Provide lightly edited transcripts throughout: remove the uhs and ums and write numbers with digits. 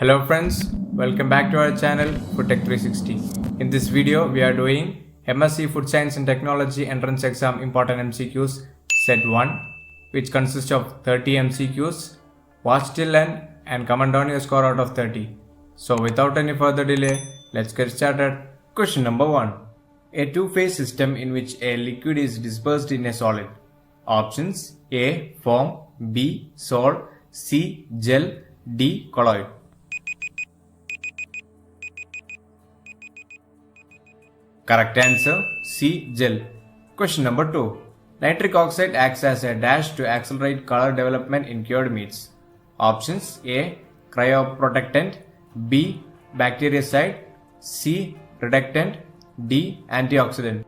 Hello friends, welcome back to our channel Foodtech 360. In this video, we are doing MSc Food Science and Technology Entrance Exam Important MCQs Set-1, which consists of 30 MCQs. Watch till end and comment down your score out of 30. So without any further delay, let's get started. Question number 1. A two-phase system in which a liquid is dispersed in a solid. Options: A. Foam, B. Solid, C. Gel, D. Colloid. Correct answer: C. Gel. Question number 2. Nitric oxide acts as a dash to accelerate color development in cured meats. Options: A. Cryoprotectant, B. Bactericide, C. Reductant, D. Antioxidant.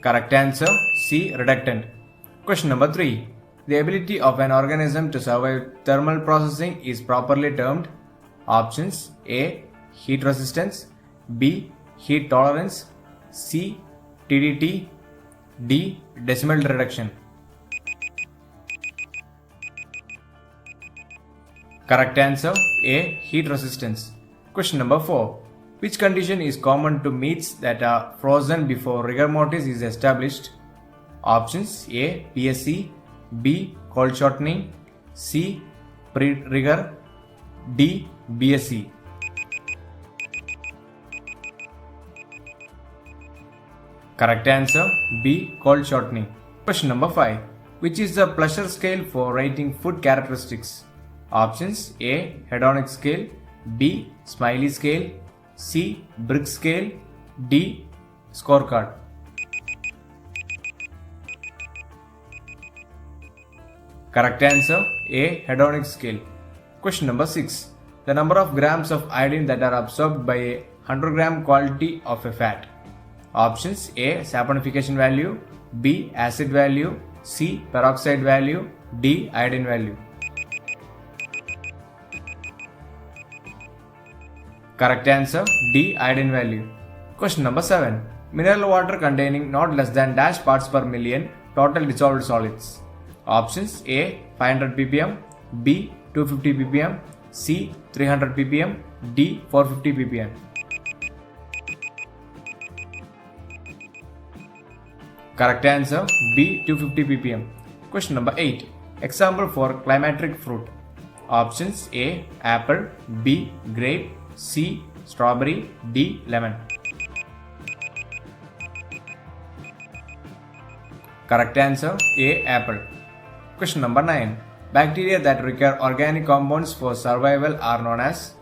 Correct answer: C. Reductant. Question number 3. The ability of an organism to survive thermal processing is properly termed. Options: A. Heat resistance, B. Heat tolerance, C. TDT, D. Decimal reduction. Correct answer: A. Heat resistance. Question number 4. Which condition is common to meats that are frozen before rigor mortis is established? Options: A. PSC, B. Cold shortening, C. Pre-rigor, D. BSC. Correct answer: B. Cold shortening. Question number 5. Which is the pleasure scale for rating food characteristics? Options: A. Hedonic scale, B. Smiley scale, C. Brick scale, D. Scorecard. Correct answer: A. Hedonic scale. Question number 6. The number of grams of iodine that are absorbed by a 100 gram quantity of a fat. Options: A. Saponification value, B. Acid value, C. Peroxide value, D. Iodine value. Correct answer: D. Iodine value. Question number 7. Mineral water containing not less than dash parts per million total dissolved solids. Options: A. 500 ppm, B. 250 ppm, C. 300 ppm, D. 450 ppm. Correct answer: B. 250 ppm. Question number 8. Example for climateric fruit. Options: A. Apple, B. Grape, C. Strawberry, D. Lemon. Correct answer: A. Apple. Question number 9. Bacteria that require organic compounds for survival are known as.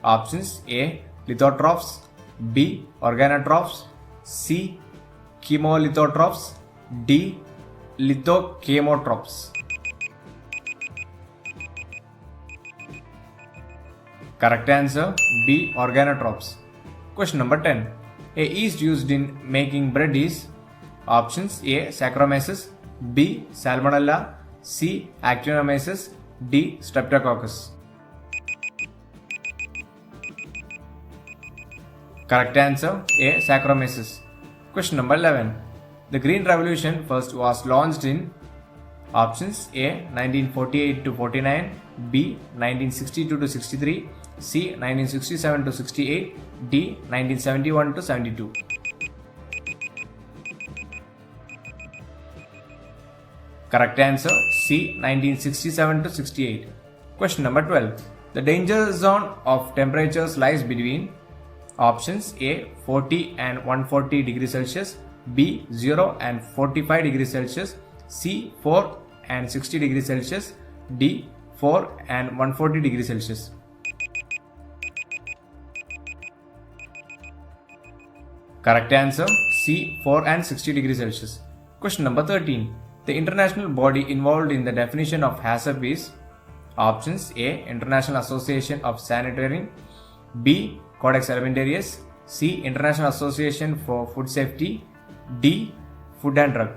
Options: A. Lithotrophs, B. Organotrophs, C. Chemolithotrophs, D. Lithochemotrophs. Correct answer: B. Organotrophs. Question number 10. A yeast used in making bread is. Options: A. Saccharomyces, B. Salmonella, C. Actinomyces, D. Streptococcus. Correct answer: A. Saccharomyces. Question number 11. The Green Revolution first was launched in. Options: A. 1948 to 49, B. 1962 to 63, C. 1967 to 68, D. 1971 to 72. Correct answer: C. 1967 to 68. Question number 12. The danger zone of temperatures lies between. Options: A. 40 and 140 degrees Celsius, B. 0 and 45 degrees Celsius, C. 4 and 60 degrees Celsius, D. 4 and 140 degrees Celsius. Correct answer: C. 4 and 60 degrees Celsius. Question number 13. The international body involved in the definition of HACCP is. Options: A. International Association of Sanitary, B. Codex Alimentarius, C. International Association for Food Safety, D. Food and Drug.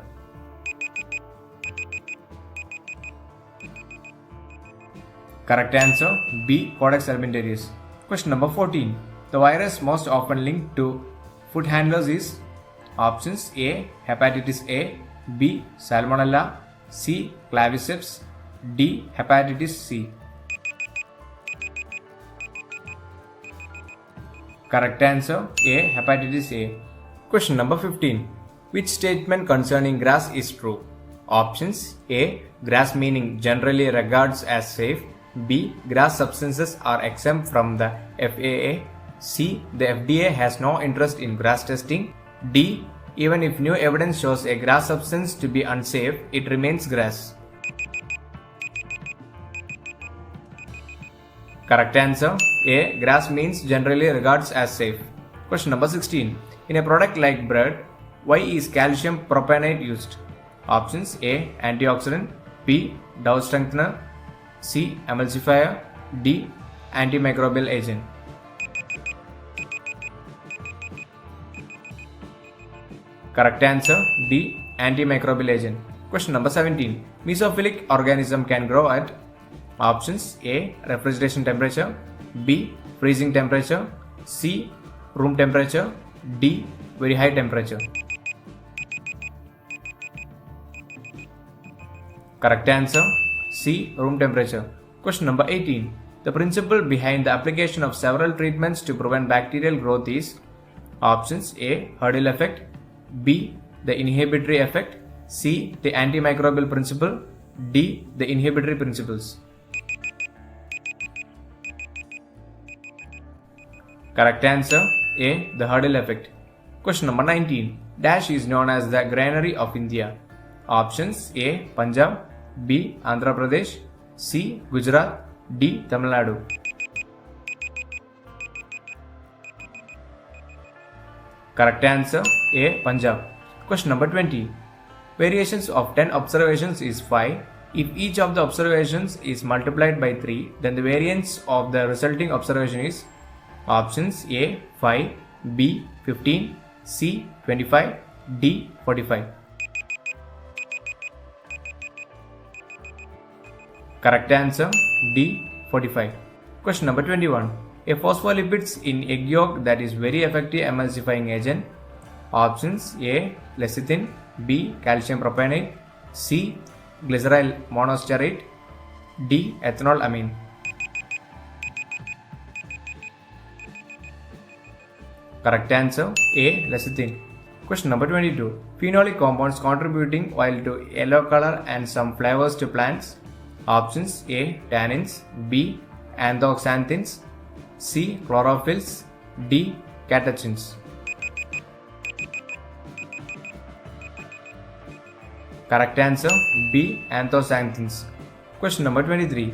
Correct answer: B. Codex Alimentarius. Question number 14. The virus most often linked to food handlers is. Options: A. Hepatitis A, B. Salmonella, C. Claviceps, D. Hepatitis C. Correct answer A. Hepatitis A. Question number 15. Which statement concerning grass is true? Options: A. Grass meaning generally regards as safe. B. Grass substances are exempt from the FAA. C. The FDA has no interest in grass testing. D. Even if new evidence shows a grass substance to be unsafe, it remains grass. Correct answer A. Grass means generally regards as safe. Question number 16. In a product like bread, why is calcium propionate used? Options: A. Antioxidant. B. Dow strengthener. C. Emulsifier. D. Antimicrobial agent. Correct answer D. Antimicrobial agent. Question number 17. Mesophilic organism can grow at options: A. Refrigeration temperature. B. Freezing temperature. C. Room temperature. D. Very high temperature. Correct answer C. Room temperature. Question number 18. The principle behind the application of several treatments to prevent bacterial growth is options: A. Hurdle effect. B. The inhibitory effect. C. The antimicrobial principle. D. The inhibitory principles. Correct answer A. The hurdle effect. Question number 19. Dash is known as the granary of India. Options: A. Punjab. B. Andhra Pradesh. C. Gujarat. D. Tamil Nadu. Correct answer A. Punjab. Question number 20. Variations of 10 observations is 5. If each of the observations is multiplied by 3, then the variance of the resulting observation is options: A. 5. B. 15. C. 25. D. 45. Correct answer D. 45. Question number 21. A phospholipids in egg yolk that is very effective emulsifying agent. Options: A. Lecithin. B. Calcium propionate. C. Glyceryl monostearate. D. Ethanol amine. Correct answer A. Lecithin. Question number 22. Phenolic compounds contributing while to yellow color and some flavors to plants. Options: A. Tannins. B. Anthocyanthins. C. Chlorophylls. D. Catechins. Correct answer B. Anthocyanthins. Question number 23.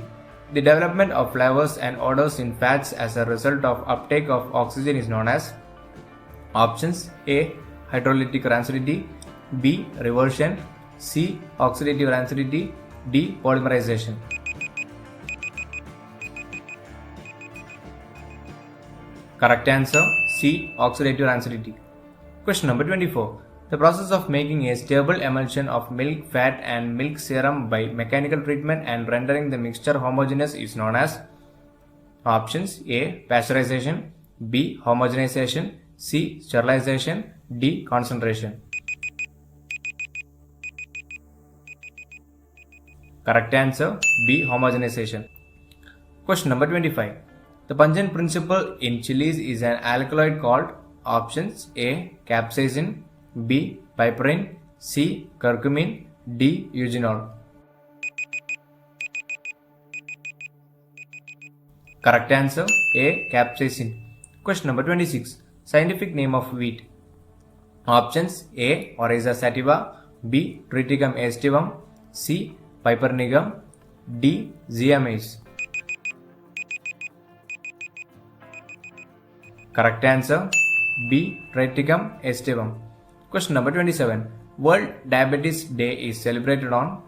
The development of flavors and odors in fats as a result of uptake of oxygen is known as options: A. Hydrolytic rancidity. B. Reversion. C. Oxidative rancidity. D. Polymerization. Correct answer C. Oxidative rancidity. Question number 24. The process of making a stable emulsion of milk, fat and milk serum by mechanical treatment and rendering the mixture homogeneous is known as options: A. Pasteurization. B. Homogenization. C. Sterilization. D. Concentration. Correct answer B. Homogenization. Question number 25. The pungent principle in chilies is an alkaloid called options: A. Capsaicin. B. Piperine. C. Curcumin. D. Eugenol. Correct answer A. Capsaicin. Question number 26. Scientific name of wheat. Options: A. Oryza sativa. B. Triticum aestivum. C. Pipernigum. D. Zea mays. Correct answer B. Triticum aestivum. Question number 27. World Diabetes Day is celebrated on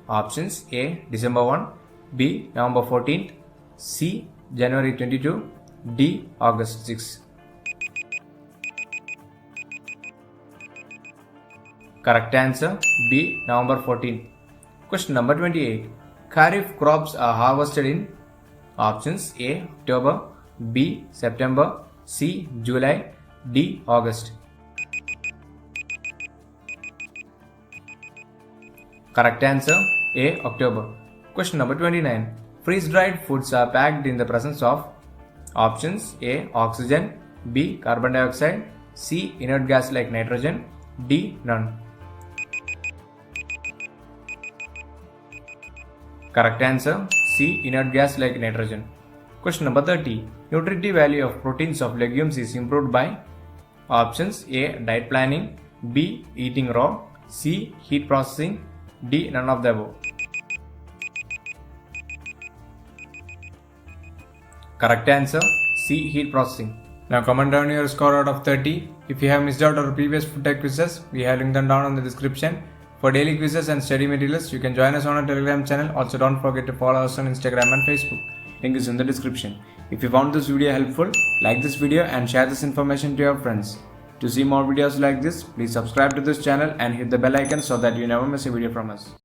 options: A. December 1. B. November 14th. C. January 22. D. August 6. Correct answer B. November 14th. Question number 28. Kharif crops are harvested in options: A. October. B. September. C. July. D. August. Correct answer A. October. Question number 29. Freeze-dried foods are packed in the presence of options: A. Oxygen, B. Carbon dioxide, C. Inert gas like nitrogen, D. None. Correct answer: C. Inert gas like nitrogen. Question number 30. Nutritive value of proteins of legumes is improved by options: A. Diet planning, B. Eating raw, C. Heat processing, D. None of the above. Correct answer: C. Heat processing. Now comment down your score out of 30. If you have missed out our previous food tech quizzes, we have linked them down in the description. For daily quizzes and study materials, you can join us on our Telegram channel. Also, don't forget to follow us on Instagram and Facebook. Link is in the description. If you found this video helpful, like this video and share this information to your friends. To see more videos like this, please subscribe to this channel and hit the bell icon so that you never miss a video from us.